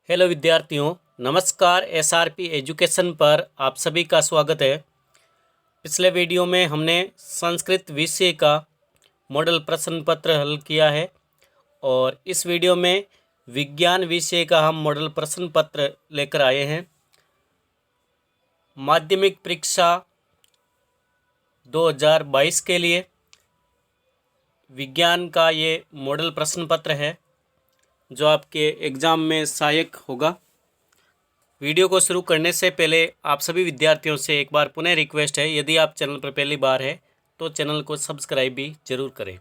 Hello विद्यार्थियों, नमस्कार। SRP education पर आप सभी का स्वागत है। पिछले वीडियो में हमने संस्कृत विषय का मॉडल प्रश्न पत्र हल किया है और इस वीडियो में विज्ञान विषय का हम मॉडल प्रश्न पत्र लेकर आए हैं। माध्यमिक परीक्षा 2022 के लिए विज्ञान का ये मॉडल प्रश्न पत्र है जो आपके एग्ज़ाम में सहायक होगा। वीडियो को शुरू करने से पहले आप सभी विद्यार्थियों से एक बार पुनः रिक्वेस्ट है, यदि आप चैनल पर पहली बार है तो चैनल को सब्सक्राइब भी जरूर करें।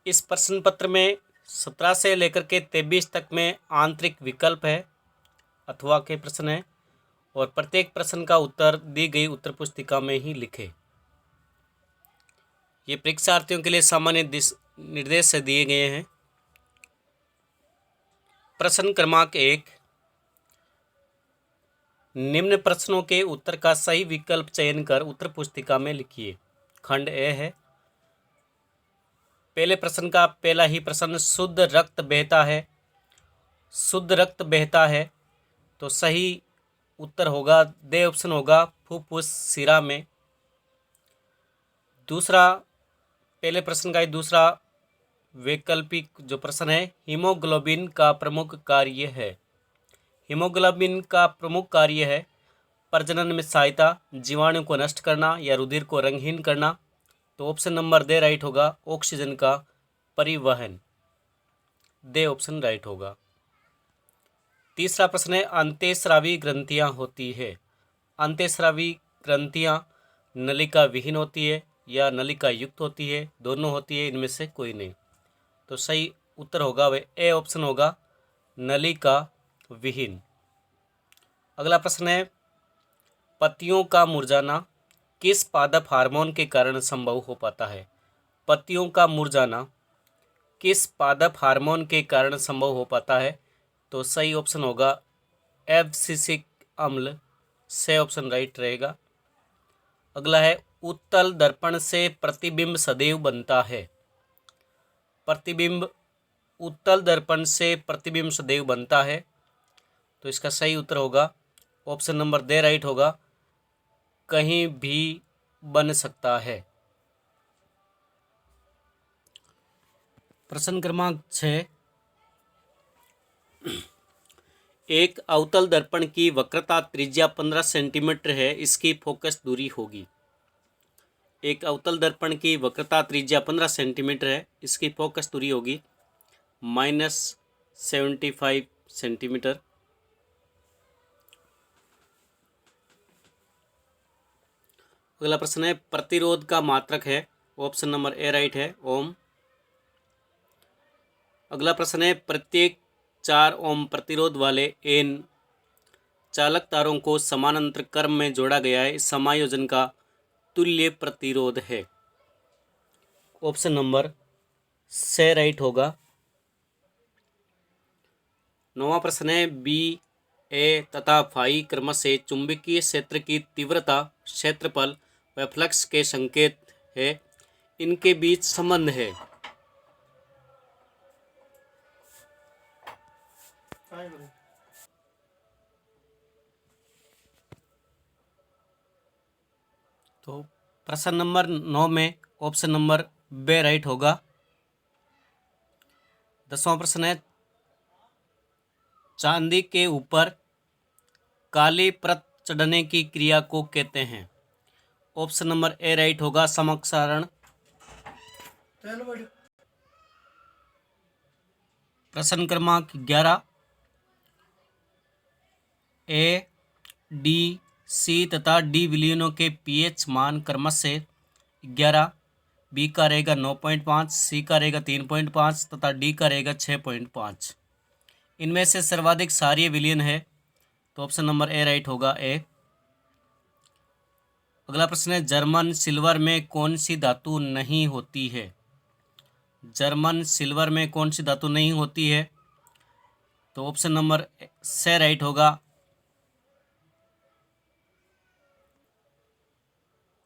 इस प्रश्न पत्र में 17 से लेकर के 23 तक में आंतरिक विकल्प है अथवा के प्रश्न है और प्रत्येक प्रश्न का उत्तर दी गई उत्तर पुस्तिका में ही लिखें। ये परीक्षार्थियों के लिए सामान्य निर्देश दिए गए हैं। प्रश्न क्रमांक 1, निम्न प्रश्नों के उत्तर का सही विकल्प चयन कर उत्तर पुस्तिका में लिखिए। खंड ए है। पहले प्रश्न का पहला ही प्रश्न, शुद्ध रक्त बहता है। शुद्ध रक्त बहता है तो सही उत्तर होगा दे ऑप्शन होगा फुफ्फुस सिरा में। दूसरा, पहले प्रश्न का ही दूसरा वैकल्पिक जो प्रश्न है, हीमोग्लोबिन का प्रमुख कार्य है। हीमोग्लोबिन का प्रमुख कार्य है प्रजनन में सहायता, जीवाणु को नष्ट करना या रुधिर को रंगहीन करना। तो ऑप्शन नंबर दे राइट होगा ऑक्सीजन का परिवहन। दे ऑप्शन राइट होगा। तीसरा प्रश्न है, अंतःस्रावी ग्रंथियां होती है। अंतःस्रावी ग्रंथियां नलिका विहीन होती है या नलिका युक्त होती है, दोनों होती है, इनमें से कोई नहीं। तो सही उत्तर होगा वह ए ऑप्शन होगा नलिका विहीन। अगला प्रश्न है, पत्तियों का मुरझाना किस पादप हार्मोन के कारण संभव हो पाता है। पत्तियों का मुरझाना किस पादप हार्मोन के कारण संभव हो पाता है। तो सही ऑप्शन होगा एब्सिसिक अम्ल। से ऑप्शन राइट रहेगा। अगला है, उत्तल दर्पण से प्रतिबिंब सदैव बनता है। प्रतिबिंब उत्तल दर्पण से प्रतिबिंब सदैव बनता है तो इसका सही उत्तर होगा ऑप्शन नंबर दे राइट होगा कहीं भी बन सकता है। प्रश्न क्रमांक 6, एक अवतल दर्पण की वक्रता त्रिज्या 15 सेंटीमीटर है, इसकी फोकस दूरी होगी। एक अवतल दर्पण की वक्रता त्रिज्या 15 सेंटीमीटर है, इसकी फोकस दूरी होगी -75 सेंटीमीटर। अगला प्रश्न है, प्रतिरोध का मात्रक है। ऑप्शन नंबर ए राइट है ओम। अगला प्रश्न है, प्रत्येक 4 ओम प्रतिरोध वाले एन चालक तारों को समानांतर क्रम में जोड़ा गया है, इस समायोजन का तुल्य प्रतिरोध है। ऑप्शन नंबर से राइट होगा। 9वां प्रश्न है, बी ए तथा फाई क्रम से चुंबकीय क्षेत्र की तीव्रता, क्षेत्रफल व फ्लक्स के संकेत है, इनके बीच संबंध है। तो प्रश्न नंबर 9 में ऑप्शन नंबर बे राइट होगा। 10वां प्रश्न है, चांदी के ऊपर काली परत चढ़ने की क्रिया को कहते हैं। ऑप्शन नंबर ए राइट होगा समक्षारण। प्रश्न क्रमांक 11, ए डी सी तथा डी विलयनों के पीएच मान क्रमशः 11, बी का रहेगा 9.5, सी का रहेगा 3.5 तथा डी का रहेगा 6.5। इनमें से सर्वाधिक क्षारीय विलयन है तो ऑप्शन नंबर ए राइट होगा ए। अगला प्रश्न है, जर्मन सिल्वर में कौन सी धातु नहीं होती है। जर्मन सिल्वर में कौन सी धातु नहीं होती है तो ऑप्शन नंबर से राइट होगा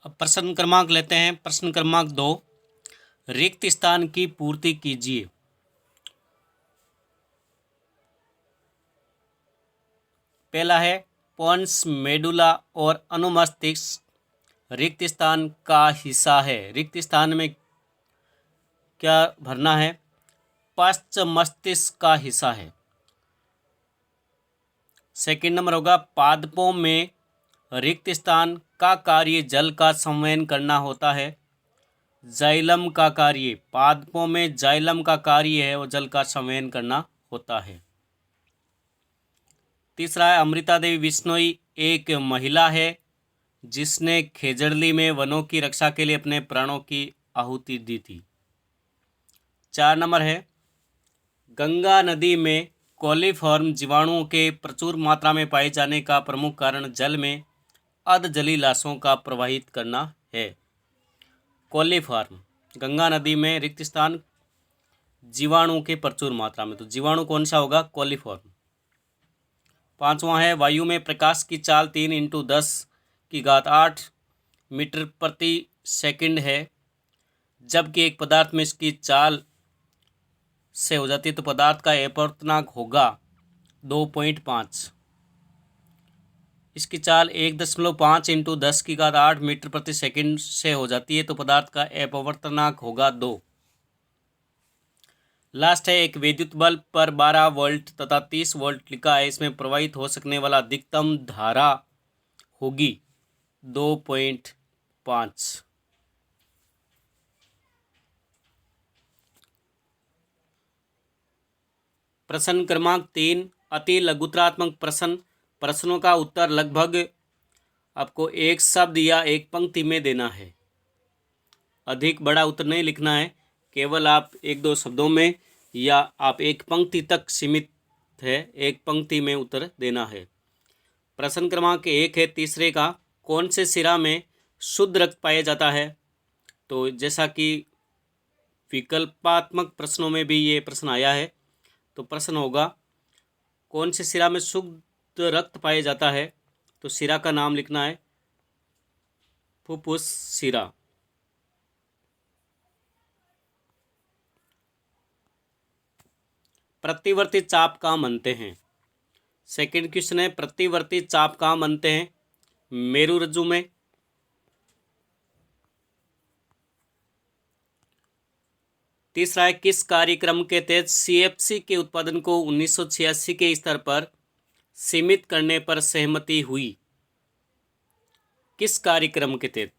अब प्रश्न क्रमांक लेते हैं। प्रश्न क्रमांक 2, रिक्त स्थान की पूर्ति कीजिए। पहला है पोन्स, मेडुला और अनुमस्तिष्क रिक्त स्थान का हिस्सा है। रिक्त स्थान में क्या भरना है? पश्च मस्तिष्क का हिस्सा है। सेकंड नंबर होगा पादपों में रिक्त स्थान का कार्य जल का संवहन करना होता है। जाइलम का कार्य, पादपों में जाइलम का कार्य है वो जल का संवहन करना होता है। तीसरा है अमृता देवी बिश्नोई एक महिला है जिसने खेजड़ली में वनों की रक्षा के लिए अपने प्राणों की आहुति दी थी। 4 नंबर है गंगा नदी में कोलीफॉर्म जीवाणुओं के प्रचुर मात्रा में पाए जाने का प्रमुख कारण जल में अधजली लाशों का प्रवाहित करना है। कोलीफॉर्म, गंगा नदी में रिक्त स्थान जीवाणु के प्रचुर मात्रा में, तो जीवाणु कौन सा होगा? कोलीफॉर्म। 5वां है वायु में प्रकाश की चाल 3 × 10⁸ मीटर प्रति सेकंड है, जबकि एक पदार्थ में इसकी चाल से हो जाती है तो पदार्थ का अपवर्तनांक होगा 2.5। इसकी चाल 1.5 × 10⁸ मीटर प्रति सेकंड से हो जाती है तो पदार्थ का अपवर्तनांक होगा 2। लास्ट है एक विद्युत बल्ब पर 12 वोल्ट तथा 30 वोल्ट लिखा है, इसमें प्रवाहित हो सकने वाला अधिकतम धारा होगी 2.5। प्रश्न क्रमांक 3, अति लघुतरात्मक प्रश्न। प्रश्नों का उत्तर लगभग आपको एक शब्द या एक पंक्ति में देना है। अधिक बड़ा उत्तर नहीं लिखना है, केवल आप 1-2 शब्दों में या आप एक पंक्ति तक सीमित है, एक पंक्ति में उत्तर देना है। प्रश्न क्रमांक 1 है तीसरे का, कौन से शिरा में शुद्ध रक्त पाया जाता है? तो जैसा कि विकल्पात्मक प्रश्नों में भी ये प्रश्न आया है, तो प्रश्न होगा कौन से शिरा में शुद्ध रक्त पाया जाता है? तो शिरा का नाम लिखना है फुफ्फुस शिरा। प्रतिवर्ती चाप कहाँ बनते हैं? सेकंड क्वेश्चन है प्रतिवर्ती चाप कहाँ बनते हैं? मेरुरज्जु में। तीसरा है किस कार्यक्रम के तहत सीएफसी के उत्पादन को 1986 के स्तर पर सीमित करने पर सहमति हुई? किस कार्यक्रम के तहत?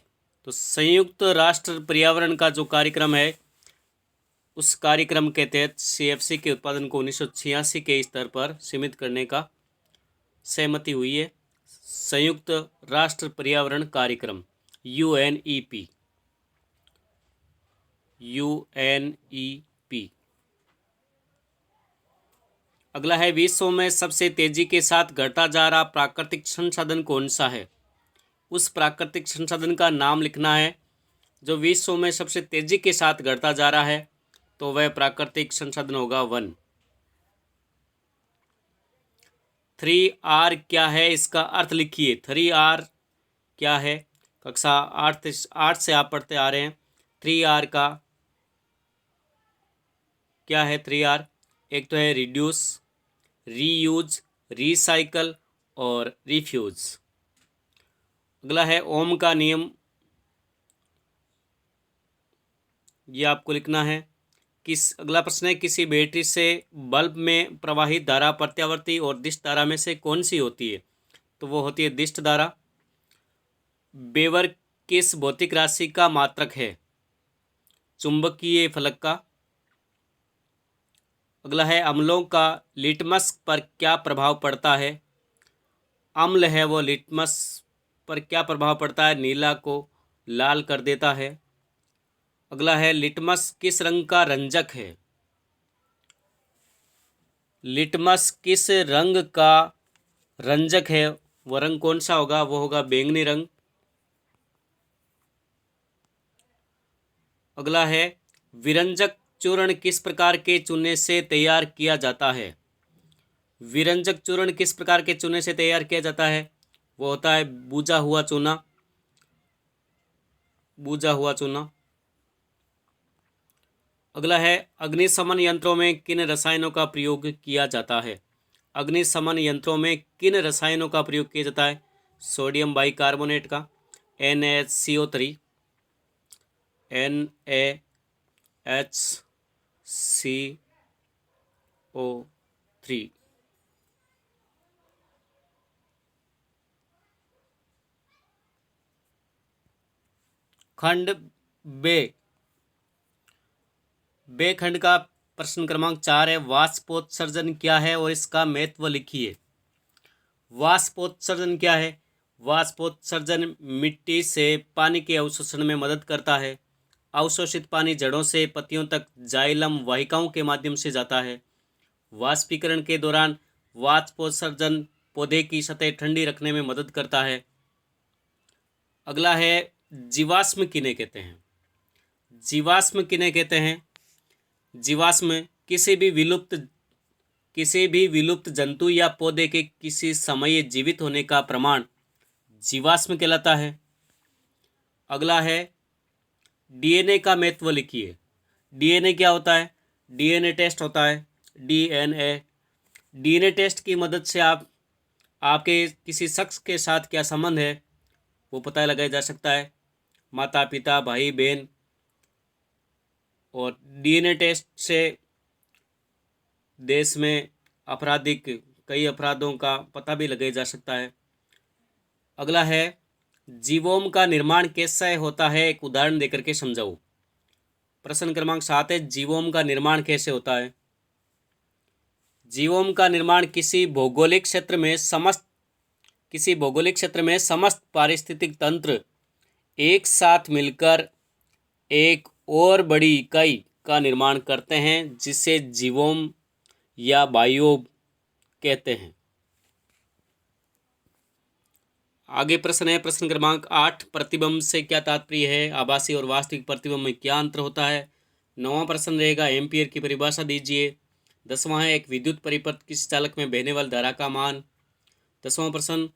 तो संयुक्त राष्ट्र पर्यावरण का जो कार्यक्रम है उस कार्यक्रम के तहत सीएफसी के उत्पादन को 1986 के स्तर पर सीमित करने का सहमति हुई है। संयुक्त राष्ट्र पर्यावरण कार्यक्रम UNEP। अगला है विश्व में सबसे तेजी के साथ घटता जा रहा प्राकृतिक संसाधन कौन सा है? उस प्राकृतिक संसाधन का नाम लिखना है जो विश्व में सबसे तेजी के साथ घटता जा रहा है, तो वह प्राकृतिक संसाधन होगा वन। 3R क्या है, इसका अर्थ लिखिए। 3R क्या है? कक्षा 8 से आप पढ़ते आ रहे हैं। 3R का क्या है? 3R एक तो है रिड्यूस, रीयूज, रिसाइकल और रिफ्यूज। अगला है ओम का नियम, ये आपको लिखना है। अगला प्रश्न है किसी बैटरी से बल्ब में प्रवाहित धारा प्रत्यावर्ती और दिष्ट धारा में से कौन सी होती है? तो वो होती है दिष्ट धारा। बेवर किस भौतिक राशि का मात्रक है? चुंबकीय फलक का। अगला है अम्लों का लिटमस पर क्या प्रभाव पड़ता है? अम्ल है वो लिटमस पर क्या प्रभाव पड़ता है? नीला को लाल कर देता है। अगला है लिटमस किस रंग का रंजक है? लिटमस किस रंग का रंजक है? वो रंग कौन सा होगा? वो होगा बैंगनी रंग। अगला है विरंजक चूर्ण किस प्रकार के चूने से तैयार किया जाता है? विरंजक चूर्ण किस प्रकार के चूने से तैयार किया जाता है? वो होता है बुझा हुआ चूना। बूझा हुआ चूना। अगला है, अग्निशमन यंत्रों में किन रसायनों का प्रयोग किया जाता है? अग्निशमन यंत्रों में किन रसायनों का प्रयोग किया जाता है? सोडियम बाइकार्बोनेट का, NaCO3, NaHCO3। खंड बे खंड का प्रश्न क्रमांक 4 है, वाष्पोत्सर्जन क्या है और इसका महत्व लिखिए। वाष्पोत्सर्जन क्या है? वाष्पोत्सर्जन मिट्टी से पानी के अवशोषण में मदद करता है। अवशोषित पानी जड़ों से पत्तियों तक जाइलम वाहिकाओं के माध्यम से जाता है। वाष्पीकरण के दौरान वाष्पोत्सर्जन पौधे की सतह ठंडी रखने में मदद करता है। अगला है, जीवाश्म किन्हें कहते हैं? जीवाश्म किन्हें कहते हैं? जीवाश्म किसी भी विलुप्त जंतु या पौधे के किसी समय जीवित होने का प्रमाण जीवाश्म कहलाता है। अगला है, डीएनए का महत्व लिखिए। डीएनए क्या होता है? डीएनए टेस्ट होता है। डीएनए टेस्ट की मदद से आपके किसी शख्स के साथ क्या संबंध है वो पता लगाया जा सकता है, माता पिता भाई बहन। और डीएनए टेस्ट से देश में कई अपराधों का पता भी लगाया जा सकता है। अगला है, जीवोम का निर्माण कैसे होता है? एक उदाहरण देकर के समझाओ। प्रश्न क्रमांक 7 है, जीवोम का निर्माण कैसे होता है? जीवोम का निर्माण किसी भौगोलिक क्षेत्र में समस्त पारिस्थितिक तंत्र एक साथ मिलकर एक और बड़ी इकाई का निर्माण करते हैं जिसे जीवोम या बायोम कहते हैं। आगे प्रश्न है, प्रश्न क्रमांक 8, प्रतिबिंब से क्या तात्पर्य है? आभासी और वास्तविक प्रतिबिंब में क्या अंतर होता है? 9वां प्रश्न रहेगा, एम्पियर की परिभाषा दीजिए। 10वां है, एक विद्युत परिपथ किसी चालक में बहने वाली धारा का मान। 10वां प्रश्न।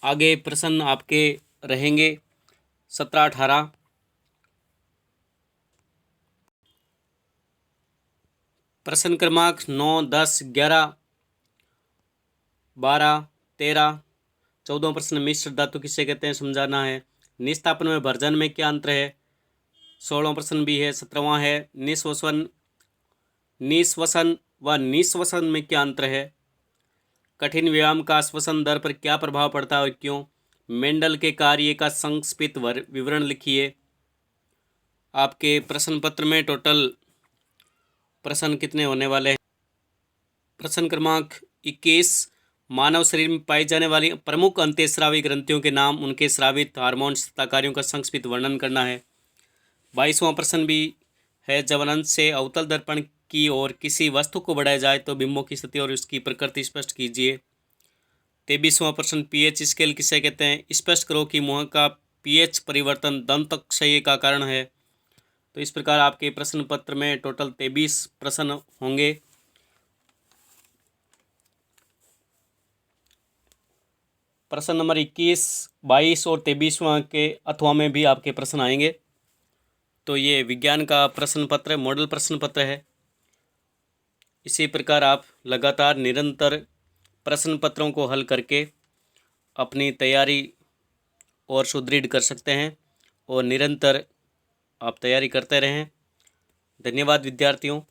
आगे प्रश्न आपके रहेंगे 17, 18। प्रश्न क्रमांक 9, 10, 11, 12, 13, 14वां प्रश्न, मिश्र धातु किसे कहते हैं समझाना है। निस्तापन में भर्जन में क्या अंतर है? 16वां प्रश्न भी है। 17वां है, निःश्वसन व निःश्वसन में क्या अंतर है? कठिन व्यायाम का श्वसन दर पर क्या प्रभाव पड़ता है और क्यों? मेंडल के कार्य का संक्षिप्त विवरण लिखिए। आपके प्रश्न पत्र में टोटल प्रश्न कितने होने वाले हैं? प्रश्न क्रमांक 21, मानव शरीर में पाई जाने वाली प्रमुख अंतःस्रावी ग्रंथियों के नाम, उनके स्रावित हार्मोन तथा कार्यों का संक्षिप्त वर्णन करना है। 22वां प्रश्न भी है, जब अनंत से अवतल दर्पण की ओर किसी वस्तु को बढ़ाया जाए तो बिंबों की स्थिति और उसकी प्रकृति स्पष्ट कीजिए। 23वां प्रश्न, पीएच स्केल किसे कहते हैं? स्पष्ट करो कि मुंह का पीएच परिवर्तन दंत क्षय का कारण है। तो इस प्रकार आपके प्रश्न पत्र में टोटल 23 प्रश्न होंगे। प्रश्न नंबर 21, 22 और 23वां के अथवा में भी आपके प्रश्न आएंगे। तो ये विज्ञान का प्रश्न पत्र, मॉडल प्रश्न पत्र है। इसी प्रकार आप लगातार निरंतर प्रश्न पत्रों को हल करके अपनी तैयारी और सुदृढ़ कर सकते हैं और निरंतर आप तैयारी करते रहें। धन्यवाद विद्यार्थियों।